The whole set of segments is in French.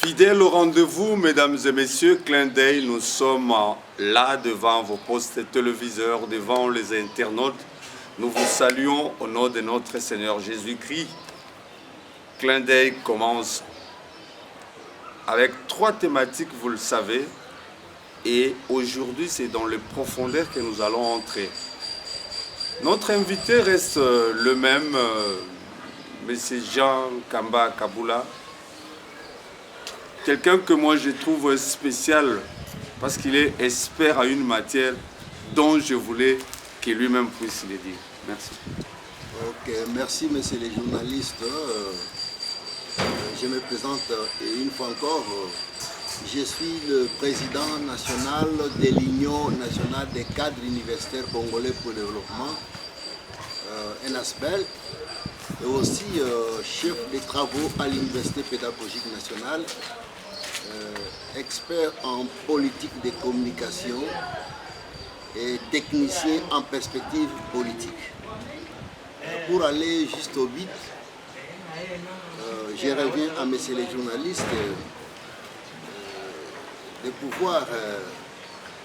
Fidèles au rendez-vous, mesdames et messieurs, clin d'œil, nous sommes là devant vos postes téléviseurs, devant les internautes. Nous vous saluons au nom de notre Seigneur Jésus-Christ. Clin d'œil commence avec 3 thématiques, vous le savez. Et aujourd'hui, c'est dans les profondeurs que nous allons entrer. Notre invité reste le même, M. Jean Kamba Kaboula. Quelqu'un que moi je trouve spécial parce qu'il est expert à une matière dont je voulais qu'il lui-même puisse le dire. Merci. Ok, merci messieurs les journalistes. Je me présente une fois encore. Je suis le président national de l'Union nationale des cadres universitaires congolais pour le développement, ENASPEL, et aussi chef des travaux à l'Université pédagogique nationale, expert en politique de communication et technicien en perspective politique. Pour aller juste au but, je reviens à messieurs les journalistes de pouvoir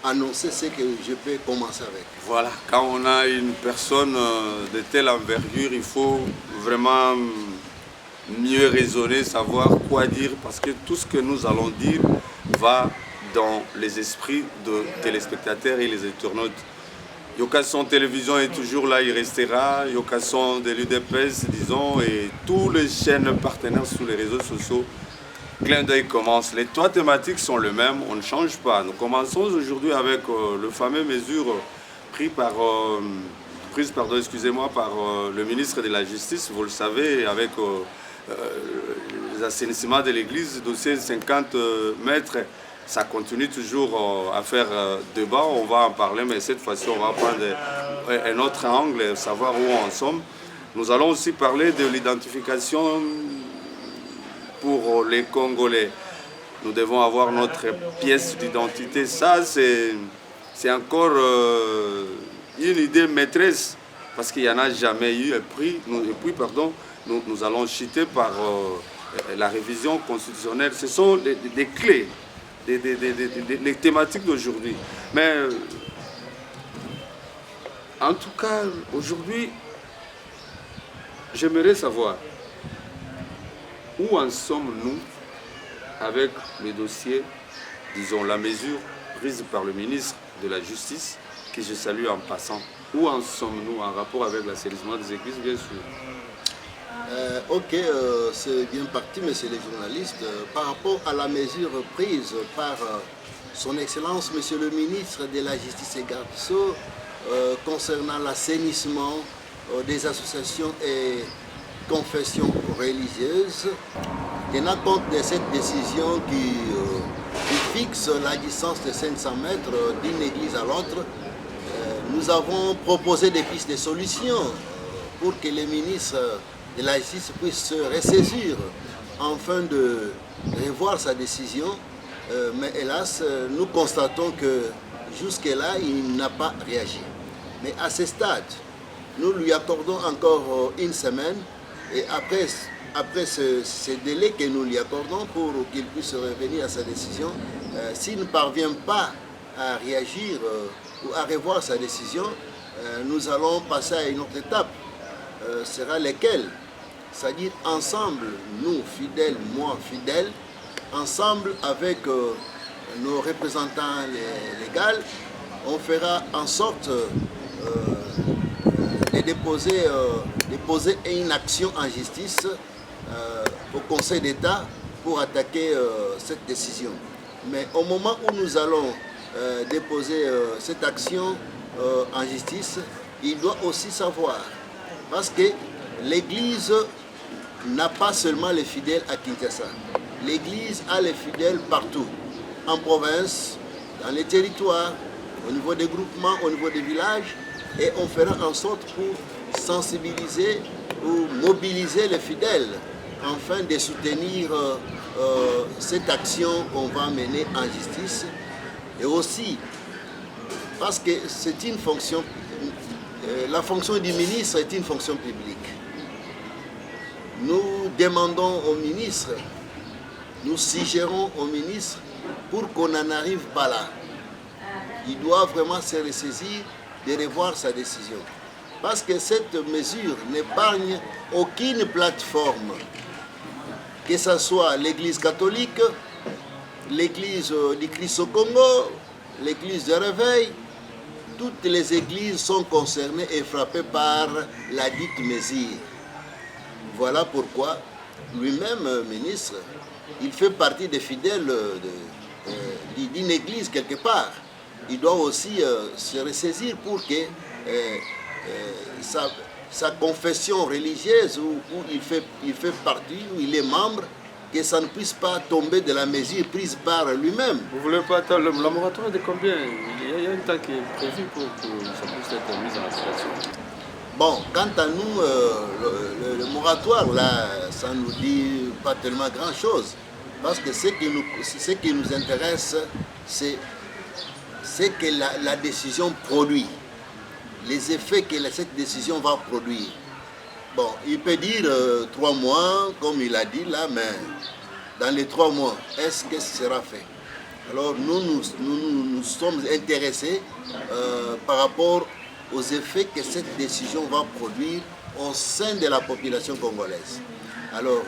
annoncer ce que je peux commencer avec. Voilà, quand on a une personne de telle envergure, il faut vraiment mieux raisonner, savoir quoi dire, parce que tout ce que nous allons dire va dans les esprits de téléspectateurs et les internautes. Yokasson Télévision est toujours là, il restera. Yokasson de l'UDPS, disons, et tous les chaînes partenaires sur les réseaux sociaux. Clin d'œil commence. Les 3 thématiques sont les mêmes, on ne change pas. Nous commençons aujourd'hui avec le fameux mesure prise par le ministre de la Justice, vous le savez, avec les assainissements de l'église, dossier 50 mètres. Ça continue toujours à faire débat, on va en parler, mais cette fois-ci, on va prendre un autre angle, savoir où on en sommes. Nous allons aussi parler de l'identification pour les Congolais. Nous devons avoir notre pièce d'identité. Ça, c'est encore une idée maîtresse, parce qu'il n'y en a jamais eu. Et puis, nous allons chuter par la révision constitutionnelle. Ce sont des clés. Les thématiques d'aujourd'hui. Mais en tout cas, aujourd'hui, j'aimerais savoir où en sommes-nous avec le dossier, disons la mesure prise par le ministre de la Justice, que je salue en passant. Où en sommes-nous en rapport avec l'assainissement des églises, bien sûr? C'est bien parti, messieurs les journalistes. Par rapport à la mesure prise par son Excellence, monsieur le ministre de la Justice et Garde des Sceaux, concernant l'assainissement des associations et confessions religieuses, tenant compte de cette décision qui fixe la distance de 500 mètres d'une église à l'autre, nous avons proposé des pistes de solutions pour que les ministres de la justice puisse se ressaisir afin de revoir sa décision. Mais hélas, nous constatons que jusque-là, il n'a pas réagi. Mais à ce stade, nous lui accordons encore une semaine et après ce délai que nous lui accordons pour qu'il puisse revenir à sa décision, s'il ne parvient pas à réagir ou à revoir sa décision, nous allons passer à une autre étape. Sera lesquels, c'est-à-dire ensemble, nous fidèles, moi fidèle, ensemble avec nos représentants légaux, on fera en sorte de déposer une action en justice au Conseil d'État pour attaquer cette décision. Mais au moment où nous allons déposer cette action en justice, il doit aussi savoir, parce que l'Église n'a pas seulement les fidèles à Kinshasa. L'Église a les fidèles partout, en province, dans les territoires, au niveau des groupements, au niveau des villages, et on fera en sorte pour sensibiliser ou mobiliser les fidèles afin de soutenir cette action qu'on va mener en justice. Et aussi, parce que c'est une fonction, la fonction du ministre est une fonction publique. Nous demandons au ministre nous suggérons au ministre pour qu'on n'en arrive pas là. Il doit vraiment se ressaisir de revoir sa décision. Parce que cette mesure n'épargne aucune plateforme, que ce soit l'Église catholique, l'Église du Christ au Congo, l'Église de Réveil. Toutes les églises sont concernées et frappées par la dite mesure. Voilà pourquoi lui-même, ministre, il fait partie des fidèles d'une église quelque part. Il doit aussi se ressaisir pour que sa confession religieuse où il fait partie, où il est membre, que ça ne puisse pas tomber de la mesure prise par lui-même. Vous ne voulez pas attendre le moratoire de combien? Il y a un temps qui est prévu pour que ça puisse être mis en application. Bon, quant à nous, le moratoire, là, ça ne nous dit pas tellement grand-chose. Parce que ce qui nous intéresse, c'est que la décision produit. Les effets que cette décision va produire. Bon, il peut dire 3 mois, comme il a dit là, mais dans les 3 mois, est-ce que ce sera fait? Alors nous sommes intéressés par rapport aux effets que cette décision va produire au sein de la population congolaise. Alors,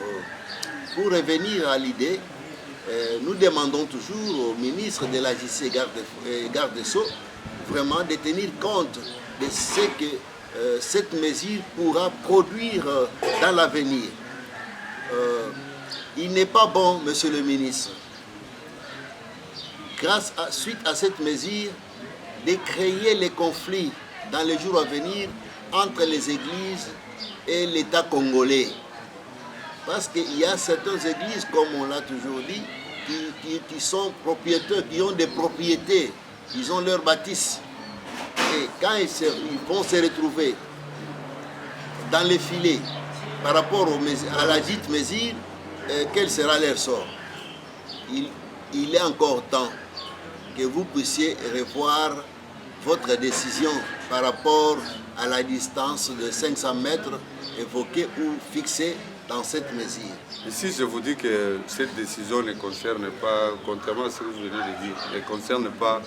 pour revenir à l'idée, nous demandons toujours au ministre de la Justice et garde des Sceaux vraiment de tenir compte de ce que cette mesure pourra produire dans l'avenir. Il n'est pas bon, monsieur le ministre, suite à cette mesure, de créer les conflits dans les jours à venir entre les églises et l'État congolais. Parce qu'il y a certaines églises, comme on l'a toujours dit, qui sont propriétaires, qui ont des propriétés, ils ont leur bâtisse. Et quand ils vont se retrouver dans les filets par rapport à la dite mesure, quel sera leur sort? Il est encore temps que vous puissiez revoir votre décision par rapport à la distance de 500 mètres évoquée ou fixée dans cette mesure. Ici, je vous dis que cette décision ne concerne pas, contrairement à ce que vous venez de dire, ne concerne pas,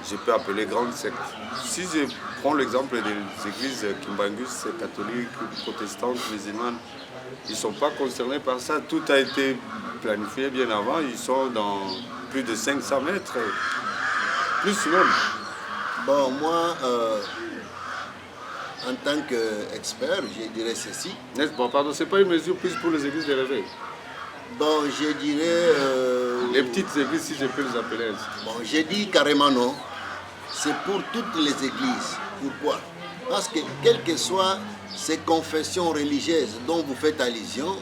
je peux appeler grande secte. Si je prends l'exemple des églises kimbangus, catholiques, protestantes, musulmanes, ils ne sont pas concernés par ça. Tout a été planifié bien avant. Ils sont dans plus de 500 mètres, plus même. Bon, moi, en tant qu'expert, je dirais ceci. Bon, pardon, ce n'est pas une mesure plus pour les églises de réveil. Bon, je dirais... les petites églises, si je peux les appeler ainsi. Bon, j'ai dit carrément non. C'est pour toutes les églises. Pourquoi? Parce que quelles que soient ces confessions religieuses dont vous faites allusion,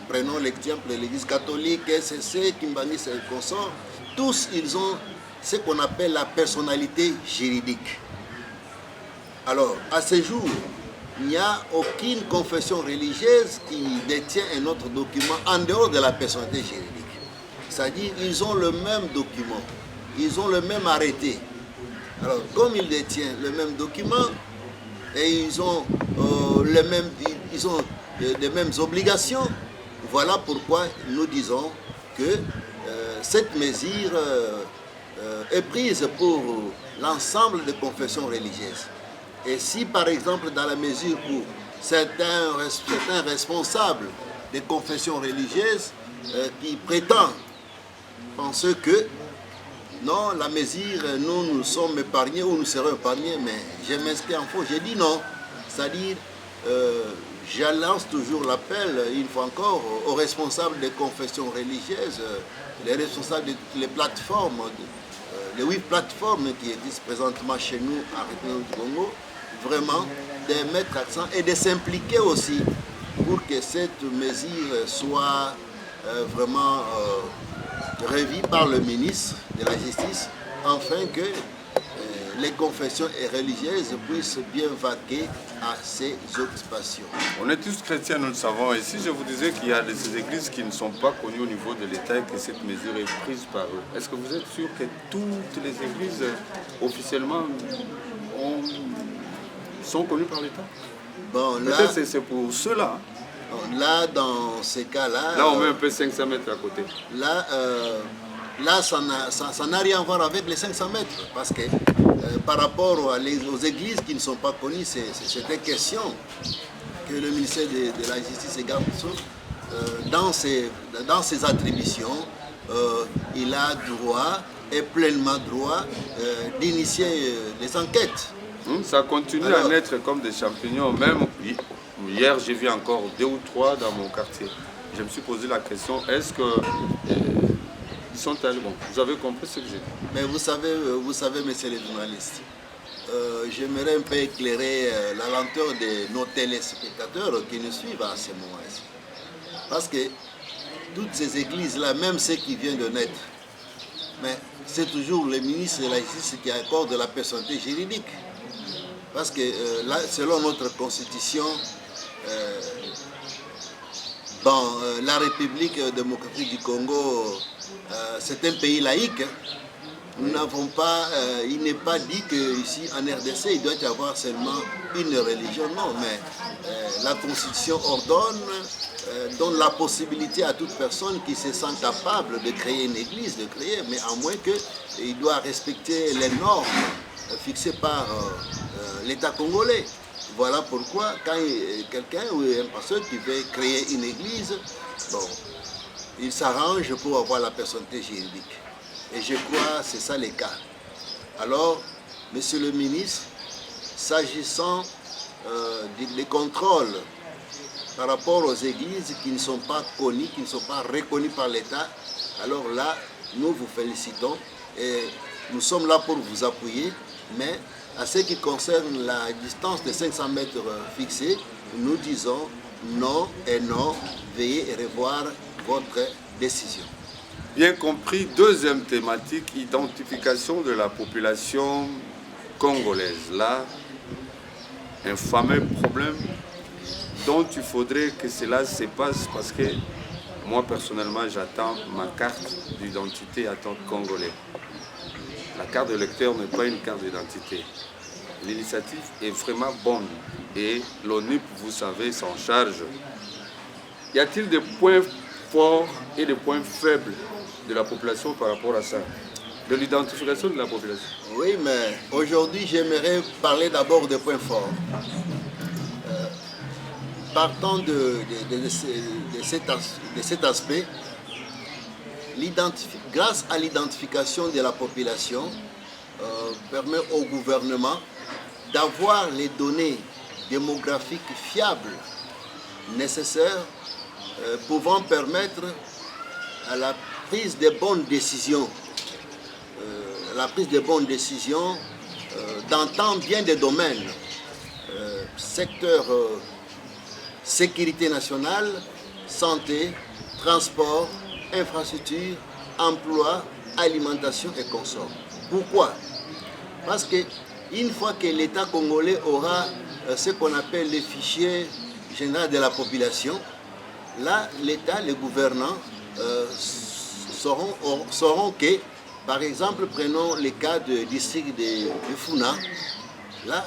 prenons l'exemple de l'église catholique, SCC, Kimbangi et consorts, tous ils ont ce qu'on appelle la personnalité juridique. Alors, à ce jour, il n'y a aucune confession religieuse qui détient un autre document en dehors de la personnalité juridique. C'est-à-dire qu'ils ont le même document, ils ont le même arrêté. Alors, comme ils détiennent le même document et ils ont les mêmes obligations, voilà pourquoi nous disons que cette mesure est prise pour l'ensemble des confessions religieuses. Et si par exemple dans la mesure où certains responsables des confessions religieuses qui prétendent penser que non, la mesure, nous sommes épargnés ou nous serons épargnés, mais je m'inscris en faux, j'ai dit non. C'est-à-dire, je lance toujours l'appel, une fois encore, aux responsables des confessions religieuses, les responsables des plateformes, les 8 plateformes qui existent présentement chez nous en République du Congo, vraiment de mettre accent et de s'impliquer aussi pour que cette mesure soit vraiment revue par le ministre de la Justice, afin que les confessions religieuses puissent bien vaquer à ces occupations. On est tous chrétiens, nous le savons. Et si je vous disais qu'il y a des églises qui ne sont pas connues au niveau de l'État et que cette mesure est prise par eux, est-ce que vous êtes sûr que toutes les églises officiellement sont connues par l'État? Bon, peut-être c'est pour cela. Là, dans ces cas-là... Là, on met un peu 500 mètres à côté. Là, ça n'a rien à voir avec les 500 mètres, parce que par rapport aux églises qui ne sont pas connues, c'était question que le ministère de la Justice et Garde des Sceaux, dans ses attributions, il a droit et pleinement droit d'initier les enquêtes. Ça continue à naître comme des champignons. Même hier, j'ai vu encore 2 ou 3 dans mon quartier. Je me suis posé la question, est-ce que ils sont allés... Bon, vous avez compris ce que j'ai dit. Mais vous savez, messieurs les journalistes, j'aimerais un peu éclairer la lenteur de nos téléspectateurs qui nous suivent à ce moment-ci. Parce que toutes ces églises-là, même ceux qui viennent de naître, mais c'est toujours le ministre de la Justice qui accorde la personnalité juridique. Parce que là, selon notre constitution, dans la République démocratique du Congo, c'est un pays laïque. Nous n'avons pas, il n'est pas dit qu'ici en RDC, il doit y avoir seulement une religion. Non, mais la Constitution donne la possibilité à toute personne qui se sent capable de créer une église, de créer, mais à moins qu'il doit respecter les normes fixées par l'État congolais. Voilà pourquoi quand quelqu'un ou un pasteur qui veut créer une église, bon, il s'arrange pour avoir la personnalité juridique. Et je crois que c'est ça le cas. Alors, monsieur le ministre, s'agissant des contrôles par rapport aux églises qui ne sont pas connues, qui ne sont pas reconnues par l'État, alors là, nous vous félicitons et nous sommes là pour vous appuyer, mais à ce qui concerne la distance de 500 mètres fixée, nous disons non et non, veuillez revoir votre décision. Bien compris, deuxième thématique, identification de la population congolaise. Là, un fameux problème dont il faudrait que cela se passe parce que moi personnellement j'attends ma carte d'identité en tant que Congolais. La carte d'électeur n'est pas une carte d'identité. L'initiative est vraiment bonne et l'ONU, vous savez, s'en charge. Y a-t-il des points forts et des points faibles de la population par rapport à ça, de l'identification de la population? Oui, mais aujourd'hui, j'aimerais parler d'abord des points forts. Partant de cet aspect, grâce à l'identification de la population, permet au gouvernement d'avoir les données démographiques fiables nécessaires pouvant permettre à la prise de bonnes décisions, dans tant bien des domaines, secteur sécurité nationale, santé, transport, infrastructure, emploi, alimentation et consommation. Pourquoi? Parce qu'une fois que l'État congolais aura ce qu'on appelle le fichier général de la population, là, l'État, les gouvernants sauront que, par exemple, prenons le cas du district de Funa, là,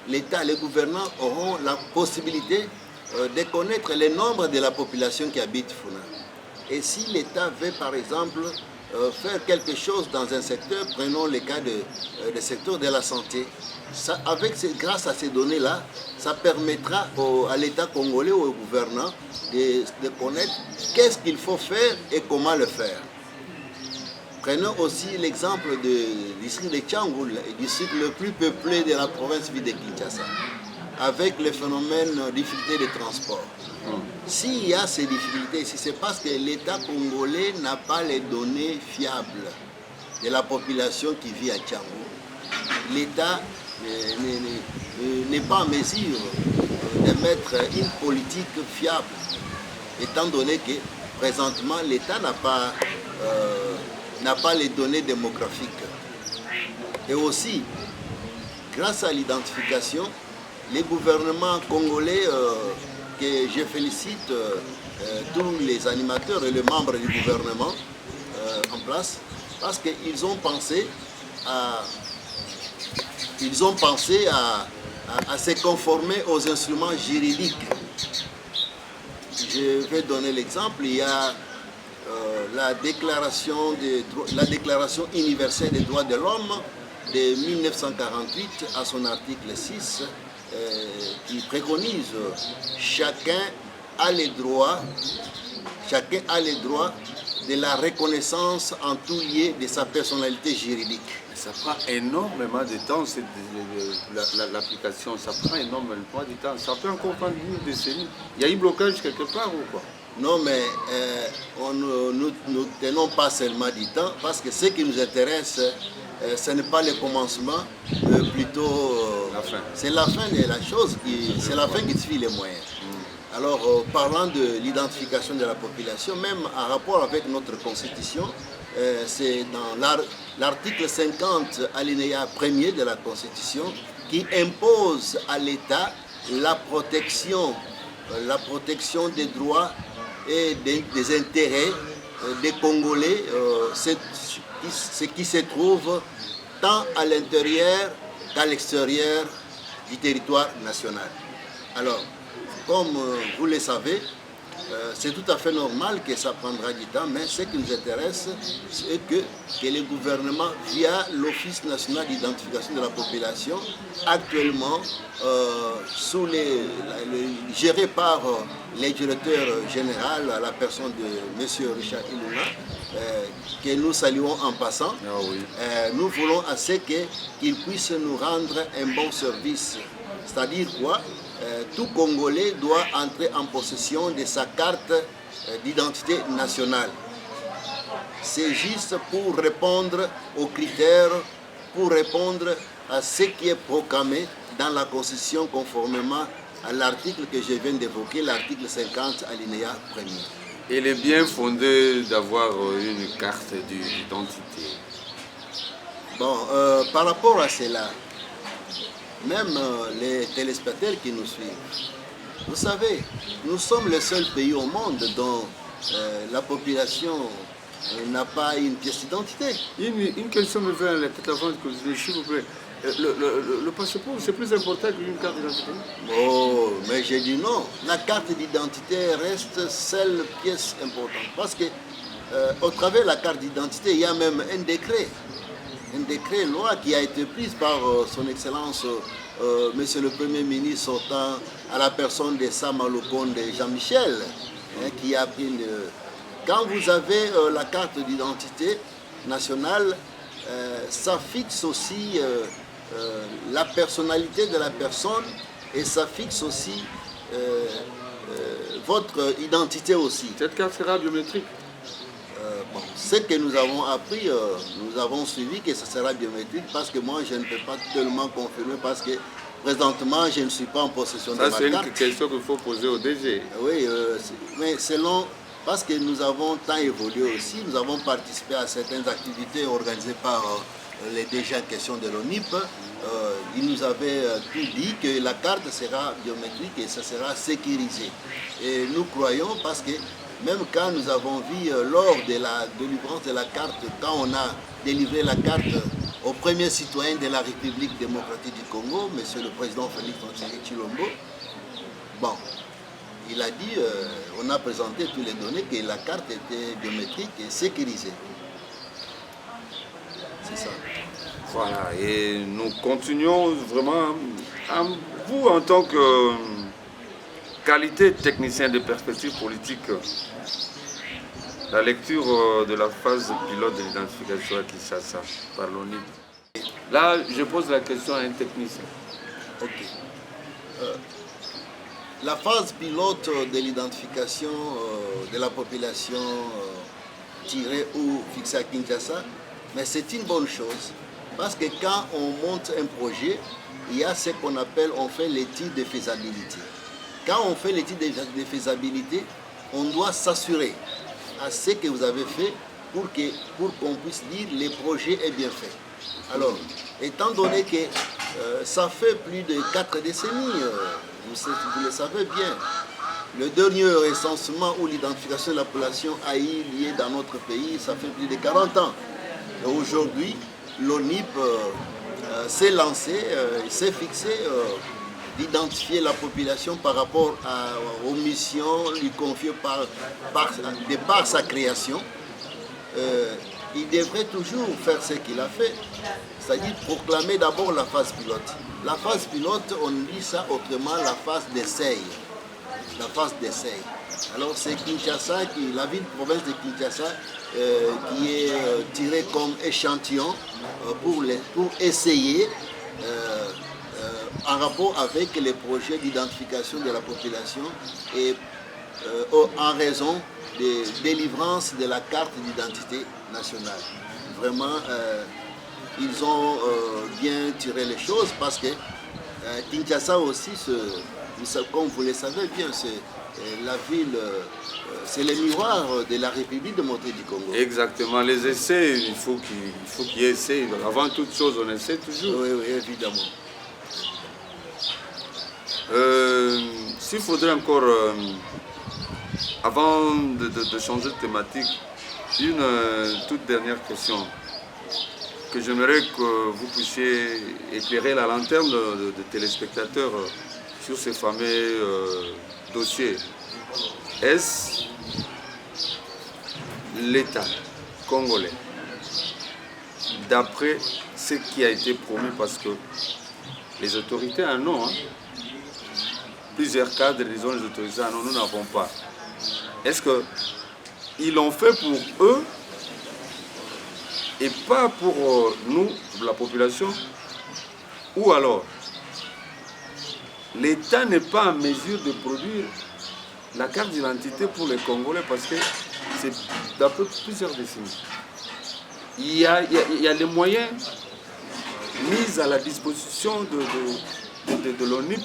l'État, les gouvernants auront la possibilité de connaître le nombre de la population qui habite Funa. Et si l'État veut, par exemple, faire quelque chose dans un secteur, prenons le cas du secteur de la santé, grâce à ces données-là, ça permettra à l'État congolais ou au gouvernement de connaître qu'est-ce qu'il faut faire et comment le faire. Prenons aussi l'exemple du district de Tchangou, le district le plus peuplé de la province de Kinshasa, avec le phénomène de difficulté de transport. S'il y a ces difficultés, c'est parce que l'État congolais n'a pas les données fiables de la population qui vit à Tchangou. L'État n'est pas en mesure de mettre une politique fiable, étant donné que présentement l'État n'a pas les données démographiques. Et aussi, grâce à l'identification, les gouvernements congolais, que je félicite tous les animateurs et les membres du gouvernement en place, parce qu'ils ont pensé à se conformer aux instruments juridiques Je vais donner l'exemple. Il y a la déclaration universelle des droits de l'homme de 1948 à son article 6 qui préconise chacun a les droits de la reconnaissance en tout lieu de sa personnalité juridique. Ça prend énormément de temps, l'application, ça prend énormément de temps. Ça peut encore prendre une décennie. Il y a eu blocage quelque part ou quoi? Non, mais nous ne tenons pas seulement du temps, parce que ce qui nous intéresse, ce n'est pas le commencement, plutôt la fin. C'est la fin de la chose, c'est la fin qui suit les moyens. Alors, parlant de l'identification de la population, même en rapport avec notre constitution, c'est dans l'article 50, alinéa 1er de la constitution, qui impose à l'État la protection des droits et des intérêts des Congolais, ce qui se trouve tant à l'intérieur qu'à l'extérieur du territoire national. Alors, comme vous le savez, c'est tout à fait normal que ça prendra du temps, mais ce qui nous intéresse, c'est que le gouvernement, via l'Office national d'identification de la population, actuellement géré par le directeur général, à la personne de M. Richard Ilunga, que nous saluons en passant, nous voulons à ce qu'il puisse nous rendre un bon service. C'est-à-dire quoi? Tout Congolais doit entrer en possession de sa carte d'identité nationale. C'est juste pour répondre aux critères, pour répondre à ce qui est proclamé dans la Constitution conformément à l'article que je viens d'évoquer, l'article 50, alinéa 1er. Il est bien fondé d'avoir une carte d'identité. Bon, par rapport à cela, même les téléspectateurs qui nous suivent, vous savez, nous sommes le seul pays au monde dont la population n'a pas une pièce d'identité. Une question me vient à la tête avant que vous s'il vous plaît. Le passeport, c'est plus important qu'une carte d'identité? Oh, mais j'ai dit non. La carte d'identité reste seule pièce importante. Parce que au travers de la carte d'identité, il y a même un décret loi qui a été prise par son Excellence Monsieur le Premier ministre sortant, à la personne de Sam Alokonde Jean-Michel, qui a pris Quand vous avez la carte d'identité nationale, ça fixe aussi la personnalité de la personne et ça fixe aussi votre identité aussi. Cette carte sera biométrique? Bon, ce que nous avons appris, nous avons suivi que ce sera biométrique parce que moi je ne peux pas tellement confirmer parce que présentement je ne suis pas en possession de ma carte. Ça c'est une question qu'il faut poser au DG. Oui, mais selon, parce que nous avons tant évolué aussi, nous avons participé à certaines activités organisées par les DG en question de l'ONIP. Il nous avait tout dit que la carte sera biométrique et ça sera sécurisé. Et nous croyons parce que même quand nous avons vu lors de la délivrance de la carte, quand on a délivré la carte au premier citoyen de la République démocratique du Congo, Monsieur le Président Félix Tshisekedi, bon, il a dit, on a présenté tous les données que la carte était biométrique et sécurisée. C'est ça. Voilà, et nous continuons vraiment, vous en tant que qualité technicien de perspective politique, la lecture de la phase pilote de l'identification à Kinshasa par l'ONU. Là, je pose la question à un technicien. Ok. La phase pilote de l'identification de la population tirée ou fixée à Kinshasa, mais c'est une bonne chose parce que quand on monte un projet, il y a ce qu'on appelle, on fait l'étude de faisabilité. Quand on fait l'étude de faisabilité, on doit s'assurer à ce que vous avez fait pour qu'on puisse dire le projet est bien fait. Alors, étant donné que ça fait plus de 4 décennies, vous le savez bien, le dernier recensement ou l'identification de la population a eu lieu dans notre pays, ça fait plus de 40 ans. Et aujourd'hui, l'ONIP s'est lancé, s'est fixé d'identifier la population par rapport aux missions lui confiées de par sa création, il devrait toujours faire ce qu'il a fait, c'est-à-dire proclamer d'abord la phase pilote. La phase pilote, on dit ça autrement, la phase d'essai. La phase d'essai. Alors c'est Kinshasa, la ville-province de Kinshasa, qui est tirée comme échantillon pour essayer, en rapport avec les projets d'identification de la population et en raison de délivrance de la carte d'identité nationale. Vraiment, ils ont bien tiré les choses parce que Kinshasa aussi, comme vous le savez bien, c'est la ville, c'est le miroir de la République démocratique du Congo. Exactement, les essais, il faut qu'il y ait essai. Avant toute chose, on essaie toujours. Oui, oui, évidemment. S'il faudrait encore, avant de changer de thématique, une toute dernière question que j'aimerais que vous puissiez éclairer la lanterne de téléspectateurs sur ces fameux dossiers. Est-ce l'État congolais, d'après ce qui a été promis, parce que les autorités en ont, plusieurs cadres, disons, les autorités en ont, nous n'avons pas. Est-ce qu'ils l'ont fait pour eux et pas pour nous, la population? Ou alors, l'État n'est pas en mesure de produire la carte d'identité pour les Congolais parce que c'est d'après plusieurs décennies. Il y a les moyens mis à la disposition de l'ONIP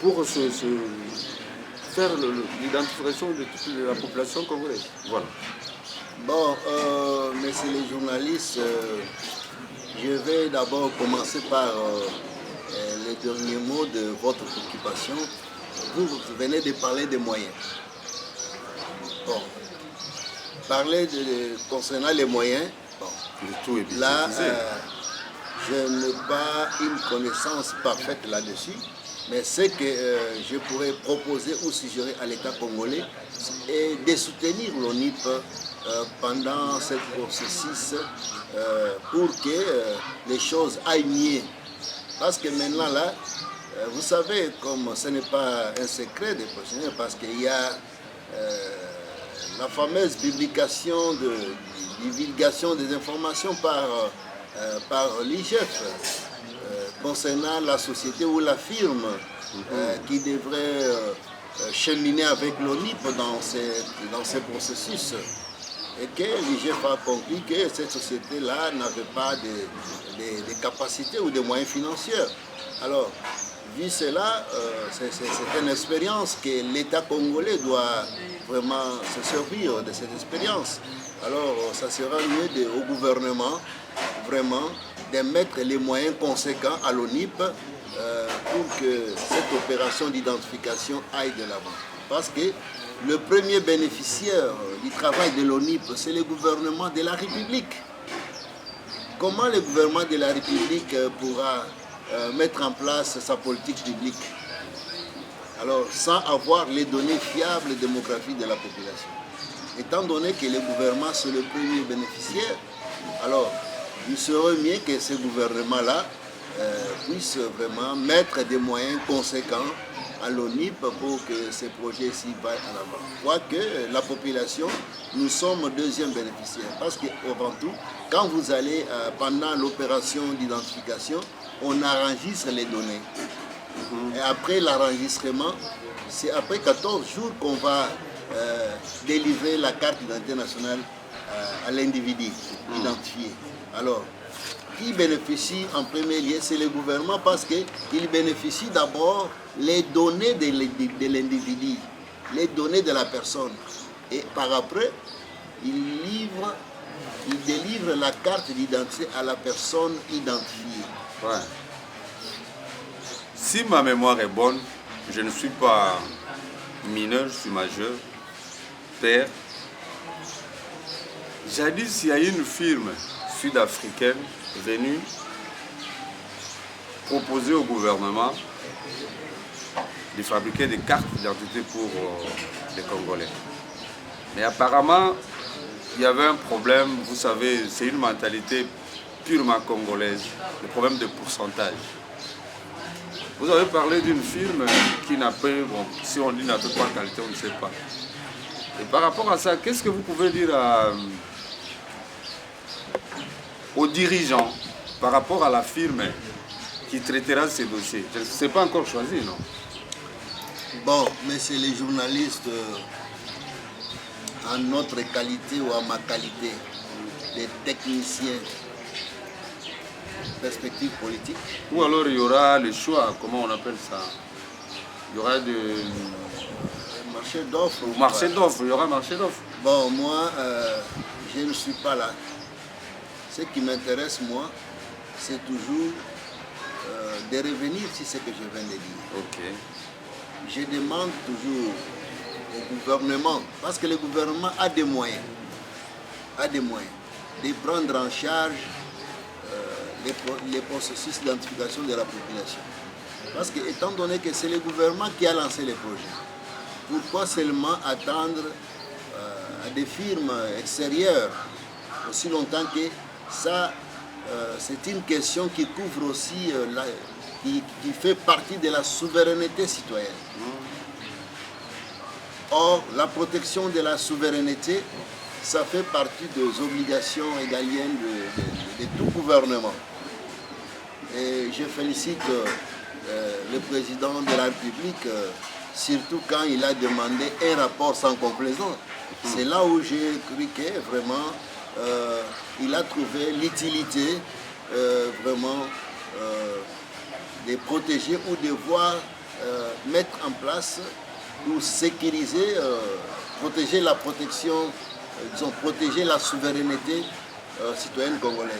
pour faire l'identification de toute la population congolaise. Voilà. Bon, messieurs les journalistes, je vais d'abord commencer par les derniers mots de votre préoccupation. Vous venez de parler des moyens. Bon, concernant les moyens, bon, tout est là, je n'ai pas une connaissance parfaite là-dessus, mais ce que je pourrais proposer ou suggérer à l'État congolais est de soutenir l'ONIP pendant ce processus pour que les choses aillent mieux. Parce que maintenant là, vous savez, comme ce n'est pas un secret des professionnels, parce qu'il y a la fameuse divulgation des informations par l'IGF concernant la société ou la firme qui devrait cheminer avec l'ONIP dans ces processus. Et que l'IGF a compris que cette société-là n'avait pas de capacités ou de moyens financiers. Alors, vu cela, c'est une expérience que l'État congolais doit vraiment se servir de cette expérience. Alors, ça sera mieux au gouvernement, vraiment, de mettre les moyens conséquents à l'ONIP pour que cette opération d'identification aille de l'avant. Parce que le premier bénéficiaire du travail de l'ONIP, c'est le gouvernement de la République. Comment le gouvernement de la République pourra mettre en place sa politique publique, alors sans avoir les données fiables démographiques de la population? Étant donné que le gouvernement c'est le premier bénéficiaire, alors il serait mieux que ce gouvernement-là puisse vraiment mettre des moyens conséquents à l'ONIP pour que ces projets-ci vaillent en avant. Quoique la population, nous sommes deuxième bénéficiaire. Parce qu'avant tout, quand vous allez pendant l'opération d'identification, on enregistre les données. Et après l'enregistrement, c'est après 14 jours qu'on va délivrer la carte d'identité nationale à l'individu identifié. Alors, qui bénéficie en premier lieu, c'est le gouvernement parce qu'il bénéficie d'abord les données de l'individu, les données de la personne. Et par après, il délivre la carte d'identité à la personne identifiée. Ouais. Si ma mémoire est bonne, je ne suis pas mineur, je suis majeur, père. Jadis, il y a une firme sud-africaine venue proposer au gouvernement de fabriquer des cartes d'identité pour les Congolais. Mais apparemment, il y avait un problème, vous savez, c'est une mentalité purement congolaise, le problème de pourcentage. Vous avez parlé d'une firme qui n'a pas, bon, si on dit n'a pas de qualité, on ne sait pas. Et par rapport à ça, qu'est-ce que vous pouvez dire aux dirigeants par rapport à la firme qui traitera ces dossiers? Ce n'est pas encore choisi, non? Bon, mais c'est les journalistes, en notre qualité ou en ma qualité, les techniciens, perspective politique. Ou alors il y aura le choix, comment on appelle ça? Il y aura de... Marché d'offres. Marché d'offres, il y aura marché d'offres. Bon, moi, je ne suis pas là. Ce qui m'intéresse, moi, c'est toujours de revenir sur ce que je viens de dire. Ok. Je demande toujours au gouvernement, parce que le gouvernement a des moyens, de prendre en charge les processus d'identification de la population. Parce que, étant donné que c'est le gouvernement qui a lancé les projets, pourquoi seulement attendre à des firmes extérieures aussi longtemps que ça, c'est une question qui couvre aussi, qui fait partie de la souveraineté citoyenne. Or, la protection de la souveraineté, ça fait partie des obligations égaliennes de tout gouvernement. Et je félicite le président de la République, surtout quand il a demandé un rapport sans complaisance. C'est là où j'ai cru que vraiment il a trouvé l'utilité vraiment de protéger ou de voir mettre en place pour sécuriser, protéger la protection, disons, protéger la souveraineté citoyenne congolaise.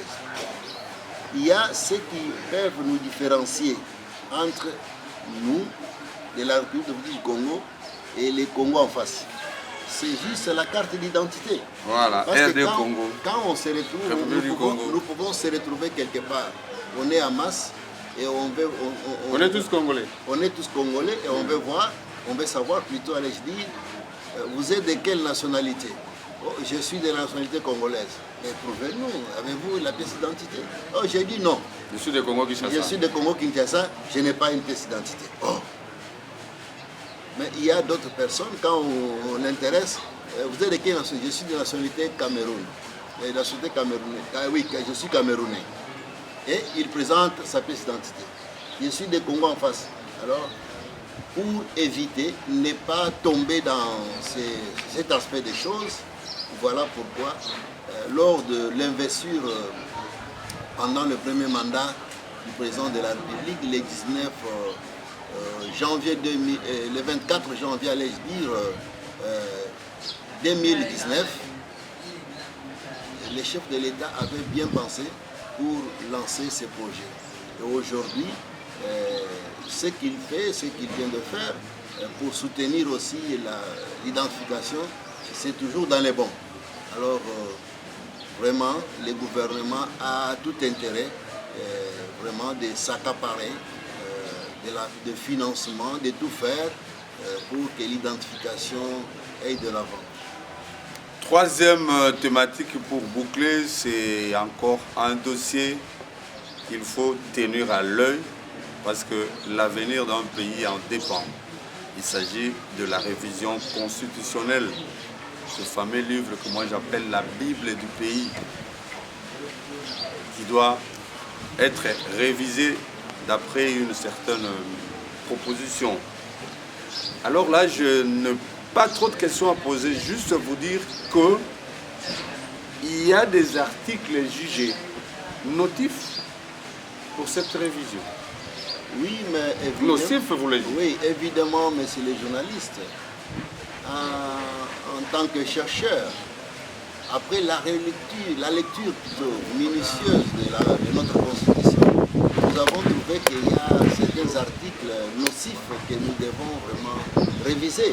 Il y a ceux qui peuvent nous différencier entre nous, de la République du Congo, et les Congos en face. C'est juste la carte d'identité. Voilà, RD Congo. Quand on se retrouve, nous pouvons se retrouver quelque part. On est en masse et on est tous Congolais. On est tous Congolais et on veut voir, on veut savoir plutôt, allez-je dire, vous êtes de quelle nationalité? Oh, je suis de la nationalité congolaise. Mais prouvez-nous, avez-vous la pièce d'identité? Oh, j'ai dit non. Je suis de Congo-Kinshasa. Je suis de Congo-Kinshasa, je n'ai pas une pièce d'identité. Oh. Mais il y a d'autres personnes, quand on intéresse, vous êtes de quelle nationalité? Je suis de la nationalité Cameroun. La nationalité camerounaise. Ah oui, je suis camerounais. Et il présente sa pièce d'identité. Je suis de Congo en face. Alors, pour éviter, ne pas tomber dans cet aspect des choses, voilà pourquoi, lors de l'investiture pendant le premier mandat du président de la République, le 19 janvier le 24 janvier, allais-je dire, 2019, les chefs de l'État avaient bien pensé pour lancer ces projets. Et aujourd'hui, ce qu'il fait, ce qu'il vient de faire, pour soutenir aussi l'identification, c'est toujours dans les bons. Alors, vraiment, le gouvernement a tout intérêt vraiment de s'accaparer de financement, de tout faire pour que l'identification aille de l'avant. Troisième thématique pour boucler, c'est encore un dossier qu'il faut tenir à l'œil parce que l'avenir d'un pays en dépend. Il s'agit de la révision constitutionnelle, ce fameux livre que moi j'appelle la Bible du pays, qui doit être révisé d'après une certaine proposition. Alors là, je n'ai pas trop de questions à poser, juste vous dire qu'il y a des articles jugés notifs pour cette révision. Oui, mais évidemment, nocif, vous voulez dire? Oui, évidemment, mais c'est les journalistes. En tant que chercheur, après la lecture plutôt minutieuse de notre Constitution, nous avons trouvé qu'il y a certains articles nocifs que nous devons vraiment réviser,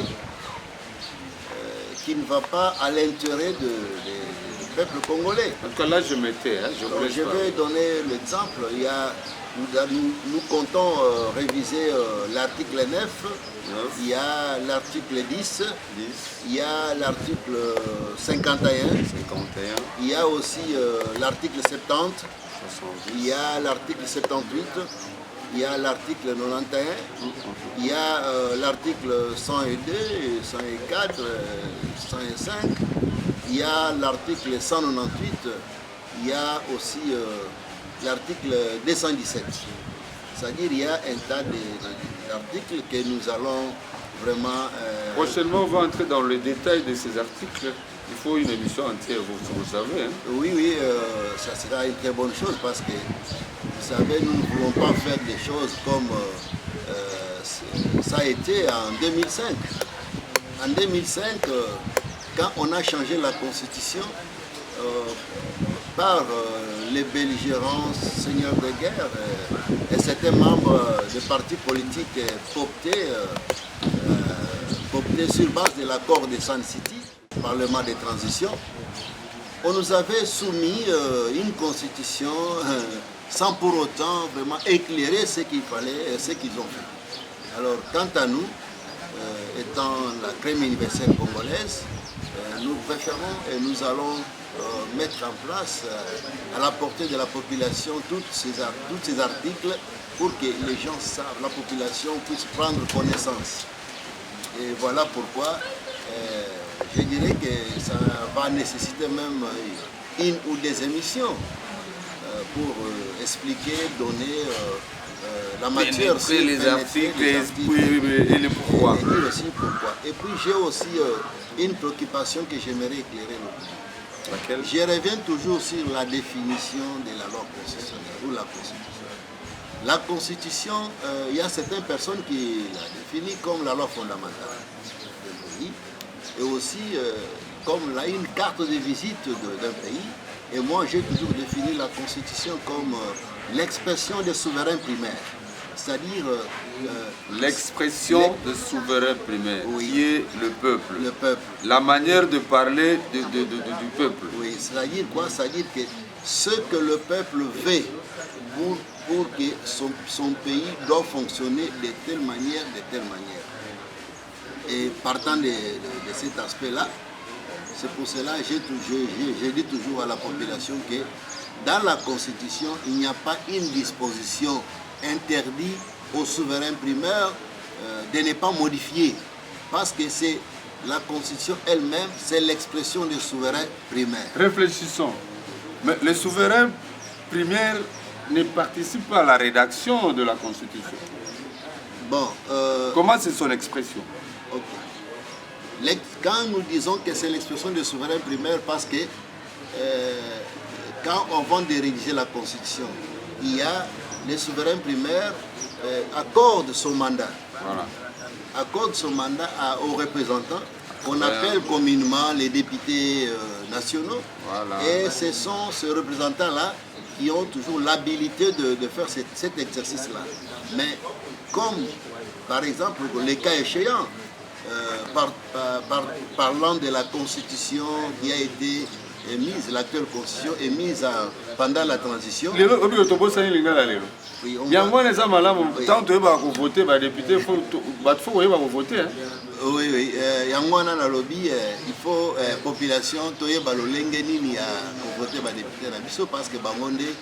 qui ne va pas à l'intérêt du peuple congolais. En tout cas, là, je mettais. Je vais donner l'exemple. Il y a Nous comptons réviser l'article 9, il y a l'article 10, il y a l'article 51, il y a aussi l'article 70, il y a l'article 78, il y a l'article 91, il y a l'article 102, 104, 105, il y a l'article 198, il y a aussi l'article 217. C'est-à-dire qu'il y a un tas d'articles que nous allons vraiment... Prochainement, on va entrer dans le détail de ces articles. Il faut une émission entière, vous savez. Hein? Oui, ça sera une très bonne chose parce que, vous savez, nous ne voulons pas faire des choses comme ça a été en 2005. En 2005, quand on a changé la Constitution, par les belligérants, seigneurs de guerre et certains membres de partis politiques cooptés sur base de l'accord de Sun City, Parlement de transition, on nous avait soumis une constitution sans pour autant vraiment éclairer ce qu'il fallait, ce qu'ils ont fait. Alors quant à nous, étant la crème universelle congolaise, nous préférons et nous allons mettre en place à la portée de la population tous ces articles pour que les gens savent, la population puisse prendre connaissance. Et voilà pourquoi je dirais que ça va nécessiter même une ou des émissions pour expliquer, donner la matière sur les articles et le pourquoi. Et dire aussi pourquoi. Et puis j'ai aussi une préoccupation que j'aimerais éclairer le public. Laquelle? Je reviens toujours sur la définition de la loi constitutionnelle ou la Constitution. La Constitution, il y a certaines personnes qui la définissent comme la loi fondamentale du pays et aussi comme une carte de visite d'un pays. Et moi, j'ai toujours défini la Constitution comme l'expression des souverains primaires. C'est-à-dire... l'expression de souverain primaire, oui, qui est le peuple. Le peuple. La manière de parler du peuple. Oui, c'est-à-dire quoi? C'est-à-dire que ce que le peuple veut pour que son pays doit fonctionner de telle manière, Et partant de cet aspect-là, c'est pour cela que je dis toujours à la population que dans la Constitution, il n'y a pas une disposition interdite aux souverains primaires de ne pas modifier. Parce que c'est la Constitution elle-même, c'est l'expression des souverains primaires. Réfléchissons. Mais les souverains primaires ne participent pas à la rédaction de la Constitution. Bon. Comment c'est son expression? Okay. Quand nous disons que c'est l'expression des souverains primaires, parce que quand on va de rédiger la Constitution, il y a les souverains primaires accordent son mandat. Voilà. Accordent son mandat aux représentants qu'on appelle communément les députés nationaux. Voilà. Et ce sont ces représentants-là qui ont toujours l'habilité de faire cet exercice-là. Mais comme, par exemple, les cas échéants, parlant de la Constitution qui a été émise, l'actuelle Constitution émise pendant la transition. Oui, oui. Yangwana na lobby, il faut population toyeba lolenge nini ya voter ba député na biso parce que bangonde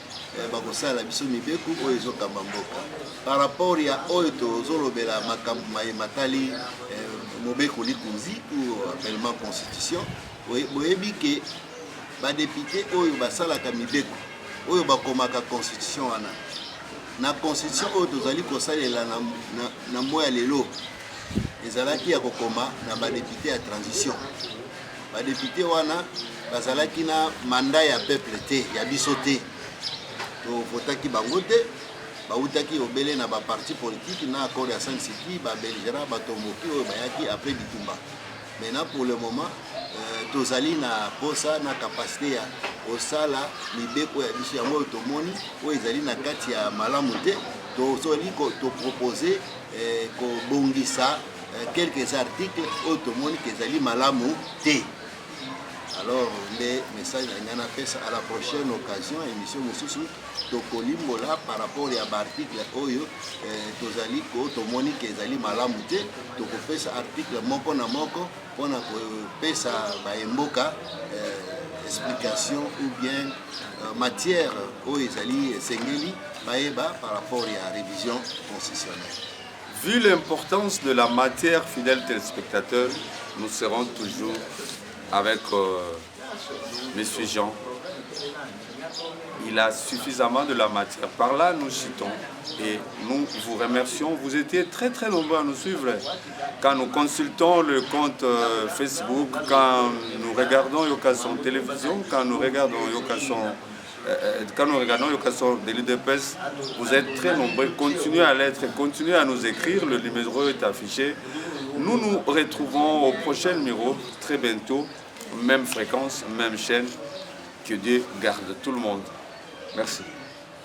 bakosala la biso mibeku oyo ezokamba mboka. Par rapport ya oyo tozolobela makambo matali mobeku likunzi ou appellement constitution, boyebi ke ba député oyo basalaka mibeku oyo bakomaka constitution wana. Na constitution oyo tozali kosalela na moya lelo ezalaki ya kokoma na badepute ya transition. Badepute wana bazalaki na mandat ya peuple te, ya biso te. Tovotaki bango te, bautaki obele na baparti politique na accord ya Sun City, babelgera batomboki oyo bayaki après bitumba. Maintenant pour le moment, tozali na posa na capacité ya osala mibeko ya biso yango tomoni oyo ezali na kati ya malamu te, tozali proposer quelques articles automoni que ezali malamu te. Alors, les messages, il y en a fait à la prochaine occasion, émission Moussousou, Tokolimbola par rapport à l'article Oyo, Tozali, Tomonik et Zali Malamute, Toko fait article Moko na Moko, pour faire sa Mboka, explication ou bien matière Oyo Zali Sengeli, Baeba par rapport à la révision constitutionnelle. Vu l'importance de la matière, fidèles téléspectateurs, nous serons toujours avec M. Jean. Il a suffisamment de la matière. Par là, nous citons et nous vous remercions. Vous étiez très très nombreux à nous suivre. Quand nous consultons le compte Facebook, quand nous regardons Yokason Télévision, quand nous regardons Yokason de l'UDPS, vous êtes très nombreux. Continuez à l'être, continuez à nous écrire. Le numéro est affiché. Nous nous retrouvons au prochain numéro très bientôt. Même fréquence, même chaîne. Que Dieu garde tout le monde. Merci.